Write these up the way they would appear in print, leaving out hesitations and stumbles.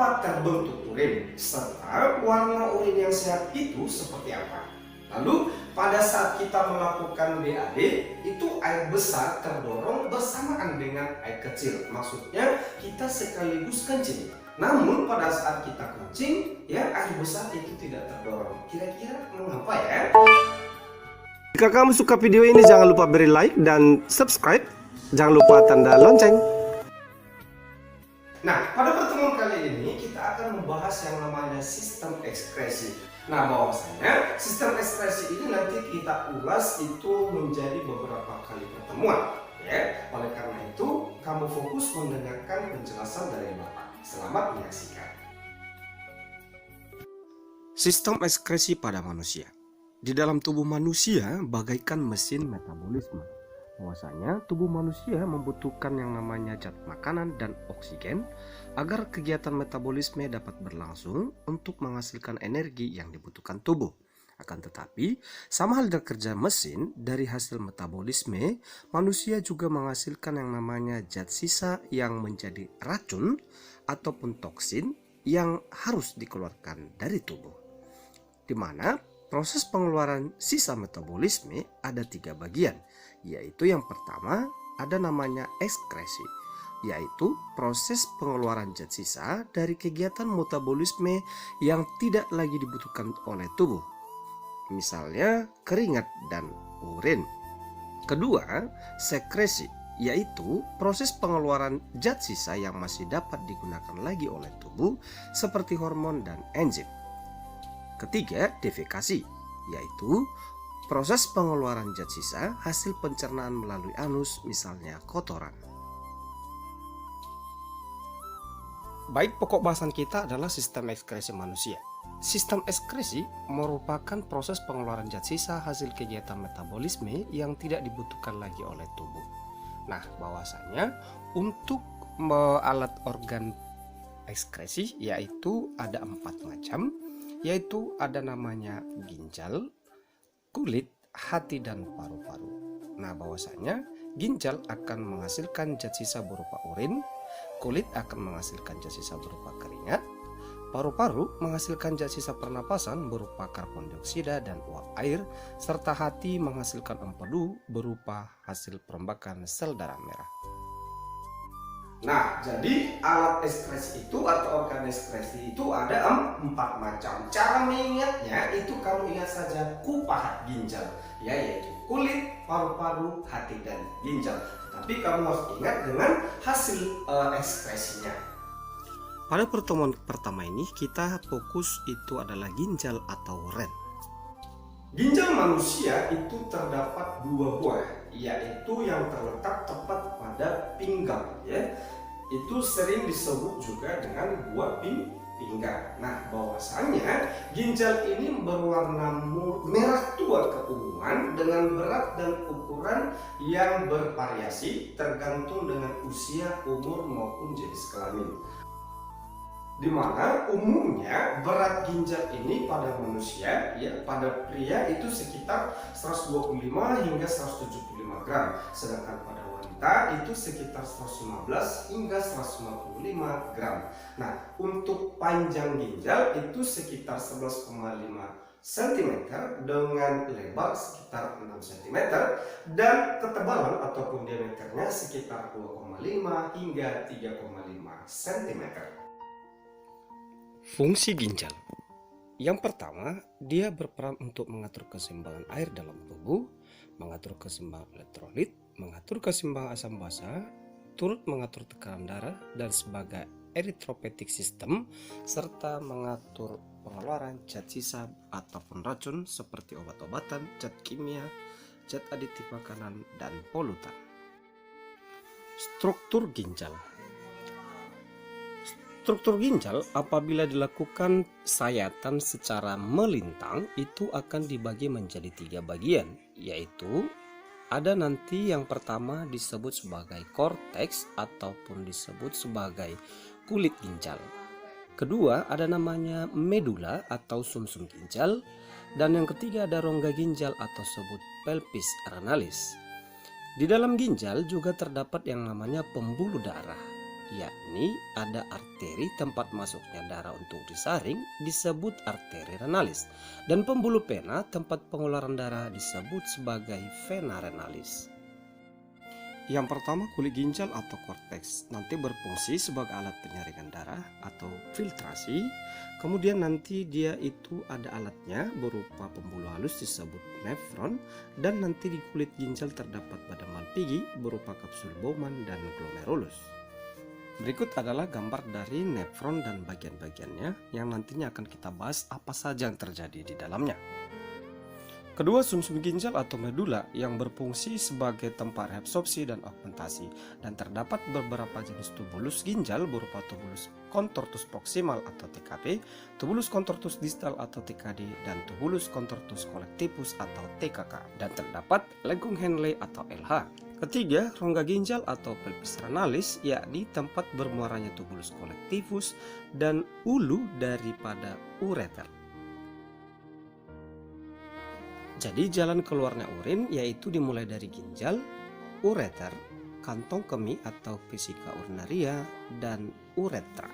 Mengapa terbentuk urin? Serta warna urin yang sehat itu seperti apa? Lalu pada saat kita melakukan BAB, itu air besar terdorong bersamaan dengan air kecil. Maksudnya kita sekaligus kencing. Namun pada saat kita kencing, ya air besar itu tidak terdorong. Kira-kira mengapa ya? Jika kamu suka video ini, jangan lupa beri like dan subscribe. Jangan lupa tanda lonceng. Nah, pada pertemuan kali ini kita akan membahas yang namanya sistem ekskresi. Nah, bahwasanya sistem ekskresi ini nanti kita ulas itu menjadi beberapa kali pertemuan, ya. Oleh karena itu, kamu fokus mendengarkan penjelasan dari Bapak. Selamat menyaksikan. Sistem ekskresi pada manusia. Di dalam tubuh manusia bagaikan mesin metabolisme. Bahwasanya tubuh manusia membutuhkan yang namanya zat makanan dan oksigen agar kegiatan metabolisme dapat berlangsung untuk menghasilkan energi yang dibutuhkan tubuh. Akan tetapi, sama halnya kerja mesin, dari hasil metabolisme, manusia juga menghasilkan yang namanya zat sisa yang menjadi racun ataupun toksin yang harus dikeluarkan dari tubuh. Di mana proses pengeluaran sisa metabolisme ada 3 bagian, yaitu yang pertama ada namanya ekskresi, yaitu proses pengeluaran zat sisa dari kegiatan metabolisme yang tidak lagi dibutuhkan oleh tubuh, misalnya keringat dan urin. Kedua, sekresi, yaitu proses pengeluaran zat sisa yang masih dapat digunakan lagi oleh tubuh seperti hormon dan enzim. Ketiga, defekasi, yaitu proses pengeluaran zat sisa hasil pencernaan melalui anus, misalnya kotoran. Baik, pokok bahasan kita adalah sistem ekskresi manusia. Sistem ekskresi merupakan proses pengeluaran zat sisa hasil kegiatan metabolisme yang tidak dibutuhkan lagi oleh tubuh. Nah, bahwasanya untuk alat organ ekskresi yaitu ada 4 macam, yaitu ada namanya ginjal, kulit, hati, dan paru-paru. Nah, bahwasanya ginjal akan menghasilkan zat sisa berupa urin, kulit akan menghasilkan zat sisa berupa keringat, paru-paru menghasilkan zat sisa pernapasan berupa karbon dioksida dan uap air, serta hati menghasilkan empedu berupa hasil perombakan sel darah merah. Nah, jadi alat ekskresi itu atau organ ekskresi itu ada 4 macam. Cara mengingatnya itu kamu ingat saja kupahat ginjal, ya, yaitu kulit, paru-paru, hati, dan ginjal. Tapi kamu harus ingat dengan hasil ekskresinya. Pada pertemuan pertama ini kita fokus itu adalah ginjal atau ren. Ginjal manusia itu terdapat 2 buah, yaitu yang terletak tepat pada pinggang, ya. Itu sering disebut juga dengan buah pinggang. Nah, bahwasanya ginjal ini berwarna merah tua keunguan dengan berat dan ukuran yang bervariasi tergantung dengan usia, umur maupun jenis kelamin. Di mana umumnya berat ginjal ini pada manusia, ya, pada pria itu sekitar 125 hingga 175 gram, sedangkan pada wanita itu sekitar 115 hingga 155 gram. Nah, untuk panjang ginjal itu sekitar 11,5 cm dengan lebar sekitar 6 cm dan ketebalan ataupun diameternya sekitar 2,5 hingga 3,5 cm. Fungsi ginjal. Yang pertama, dia berperan untuk mengatur keseimbangan air dalam tubuh, mengatur keseimbangan elektrolit, mengatur keseimbangan asam basa, turut mengatur tekanan darah dan sebagai erythropoietic system, serta mengatur pengeluaran zat sisa ataupun racun seperti obat-obatan, zat kimia, zat aditif makanan, dan polutan. Struktur ginjal. Struktur ginjal apabila dilakukan sayatan secara melintang itu akan dibagi menjadi 3 bagian, yaitu ada nanti yang pertama disebut sebagai korteks ataupun disebut sebagai kulit ginjal. Kedua ada namanya medula atau sumsum ginjal, dan yang ketiga ada rongga ginjal atau disebut pelvis renalis. Di dalam ginjal juga terdapat yang namanya pembuluh darah. yakni ada arteri tempat masuknya darah untuk disaring disebut arteri renalis, dan pembuluh pena tempat pengeluaran darah disebut sebagai vena renalis. Yang pertama, kulit ginjal atau korteks nanti berfungsi sebagai alat penyaringan darah atau filtrasi. Kemudian nanti dia itu ada alatnya berupa pembuluh halus disebut nefron, dan nanti di kulit ginjal terdapat badan Malpighi berupa kapsul Bowman dan glomerulus. Berikut adalah gambar dari nefron dan bagian-bagiannya yang nantinya akan kita bahas apa saja yang terjadi di dalamnya. Kedua, sumsum ginjal atau medula yang berfungsi sebagai tempat reabsorpsi dan augmentasi, dan terdapat beberapa jenis tubulus ginjal berupa tubulus contortus proximal atau TKP, tubulus contortus distal atau TKD, dan tubulus contortus collectivus atau TKK, dan terdapat lengkung Henle atau LH. Ketiga, rongga ginjal atau pelvis renalis, yakni tempat bermuaranya tubulus collectivus dan ulu daripada ureter. Jadi jalan keluarnya urin yaitu dimulai dari ginjal, ureter, kantong kemih atau vesika urinaria, dan uretra.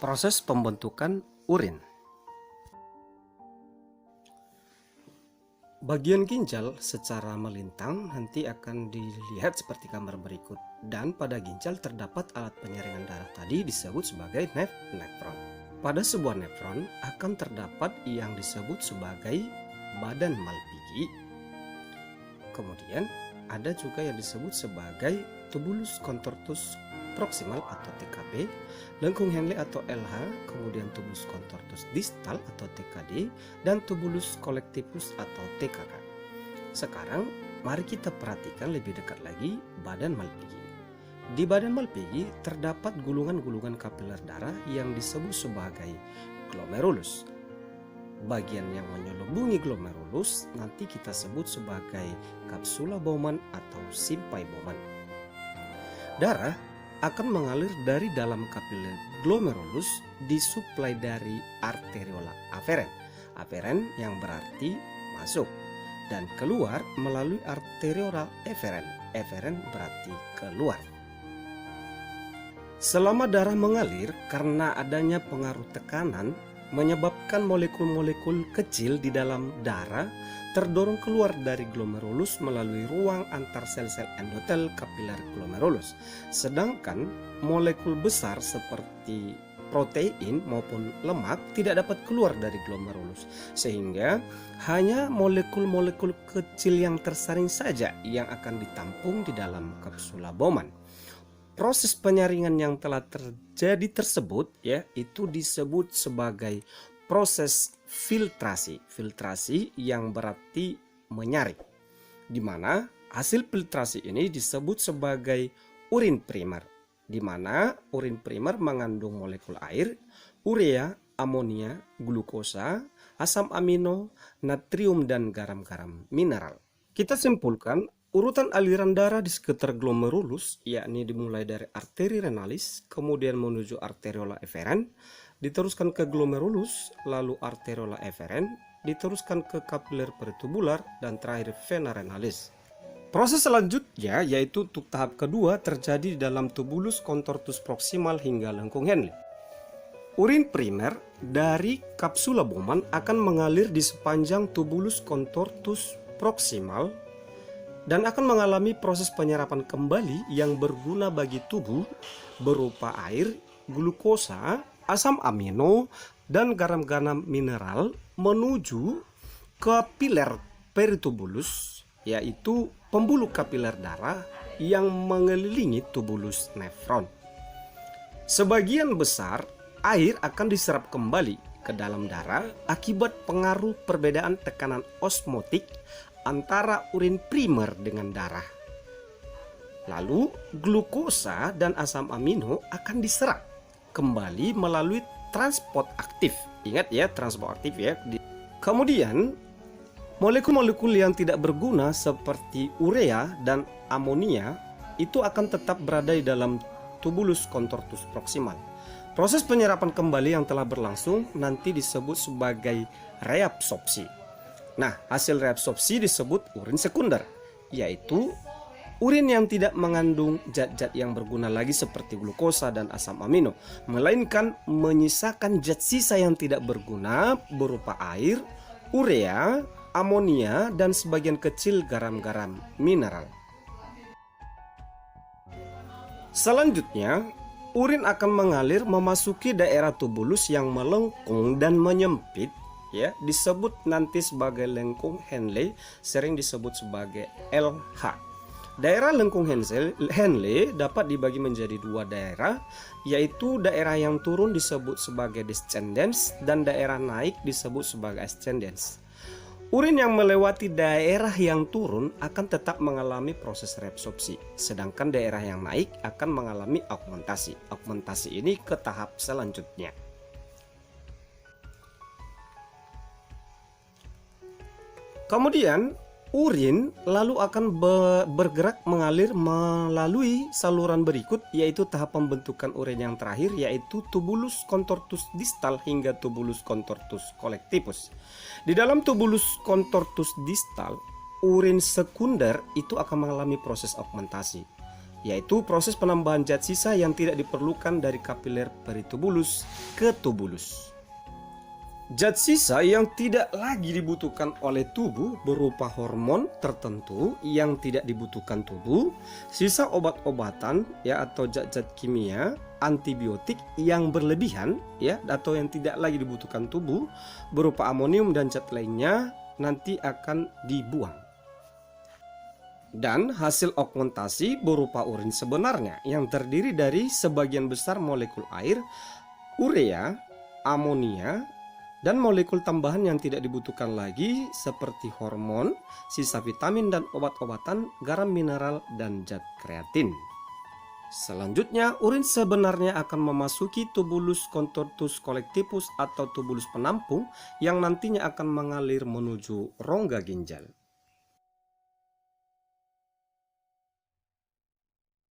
Proses pembentukan urin. Bagian ginjal secara melintang nanti akan dilihat seperti gambar berikut, dan pada ginjal terdapat alat penyaringan darah tadi disebut sebagai nefron. Pada sebuah nefron akan terdapat yang disebut sebagai badan Malpighi. Kemudian ada juga yang disebut sebagai tubulus contortus proximal atau TKP, lengkung Henle atau LH, kemudian tubulus contortus distal atau TKD, dan tubulus collectivus atau TKK. Sekarang mari kita perhatikan lebih dekat lagi badan Malpighi. Di badan Malpighi terdapat gulungan-gulungan kapiler darah yang disebut sebagai glomerulus. Bagian yang menyelubungi glomerulus nanti kita sebut sebagai kapsula Bowman atau simpai Bowman. Darah akan mengalir dari dalam kapiler glomerulus disuplai dari arteriola aferen. Aferen yang berarti masuk, dan keluar melalui arteriola eferen. Eferen berarti keluar. Selama darah mengalir, karena adanya pengaruh tekanan menyebabkan molekul-molekul kecil di dalam darah terdorong keluar dari glomerulus melalui ruang antar sel-sel endotel kapiler glomerulus. Sedangkan molekul besar seperti protein maupun lemak tidak dapat keluar dari glomerulus, sehingga hanya molekul-molekul kecil yang tersaring saja yang akan ditampung di dalam kapsula Bowman. Proses penyaringan yang telah terjadi tersebut itu disebut sebagai proses filtrasi. Filtrasi yang berarti menyaring, di mana hasil filtrasi ini disebut sebagai urin primer, di mana urin primer mengandung molekul air, urea, amonia, glukosa, asam amino, natrium, dan garam-garam mineral. Kita simpulkan urutan aliran darah di sekitar glomerulus, yakni dimulai dari arteri renalis, kemudian menuju arteriola eferen, diteruskan ke glomerulus, lalu arteriola eferen, diteruskan ke kapiler peritubular, dan terakhir vena renalis. Proses selanjutnya yaitu untuk tahap kedua terjadi di dalam tubulus contortus proximal hingga lengkung Henle. Urin primer dari kapsula Bowman akan mengalir di sepanjang tubulus contortus proximal dan akan mengalami proses penyerapan kembali yang berguna bagi tubuh berupa air, glukosa, asam amino, dan garam-garam mineral menuju kapiler peritubulus, yaitu pembuluh kapiler darah yang mengelilingi tubulus nefron. Sebagian besar air akan diserap kembali ke dalam darah akibat pengaruh perbedaan tekanan osmotik antara urin primer dengan darah. Lalu glukosa dan asam amino akan diserap kembali melalui transport aktif. Ingat ya, transport aktif ya. Kemudian molekul-molekul yang tidak berguna seperti urea dan amonia itu akan tetap berada di dalam tubulus contortus proximal. Proses penyerapan kembali yang telah berlangsung nanti disebut sebagai reabsorpsi. Nah, hasil reabsorpsi disebut urin sekunder, yaitu Urin yang tidak mengandung zat-zat yang berguna lagi seperti glukosa dan asam amino, melainkan menyisakan zat sisa yang tidak berguna berupa air, urea, amonia, dan sebagian kecil garam-garam mineral. Selanjutnya, urin akan mengalir memasuki daerah tubulus yang melengkung dan menyempit, ya, disebut nanti sebagai lengkung Henle, sering disebut sebagai LH. Daerah lengkung Henle dapat dibagi menjadi dua daerah, yaitu daerah yang turun disebut sebagai descendens dan daerah naik disebut sebagai ascendens. Urin yang melewati daerah yang turun akan tetap mengalami proses reabsorpsi, sedangkan daerah yang naik akan mengalami augmentasi. Augmentasi ini ke tahap selanjutnya. Kemudian urin lalu akan bergerak mengalir melalui saluran berikut, yaitu tahap pembentukan urin yang terakhir, yaitu tubulus contortus distal hingga tubulus contortus collectivus. Di dalam tubulus contortus distal, urin sekunder itu akan mengalami proses augmentasi, yaitu proses penambahan zat sisa yang tidak diperlukan dari kapiler peritubulus ke tubulus. Zat sisa yang tidak lagi dibutuhkan oleh tubuh berupa hormon tertentu yang tidak dibutuhkan tubuh, sisa obat-obatan ya atau zat-zat kimia, antibiotik yang berlebihan ya atau yang tidak lagi dibutuhkan tubuh berupa amonium dan zat lainnya nanti akan dibuang. Dan hasil augmentasi berupa urin sebenarnya yang terdiri dari sebagian besar molekul air, urea, amonia, dan molekul tambahan yang tidak dibutuhkan lagi seperti hormon, sisa vitamin dan obat-obatan, garam mineral, dan zat kreatin. Selanjutnya, urin sebenarnya akan memasuki tubulus contortus collectivus atau tubulus penampung yang nantinya akan mengalir menuju rongga ginjal.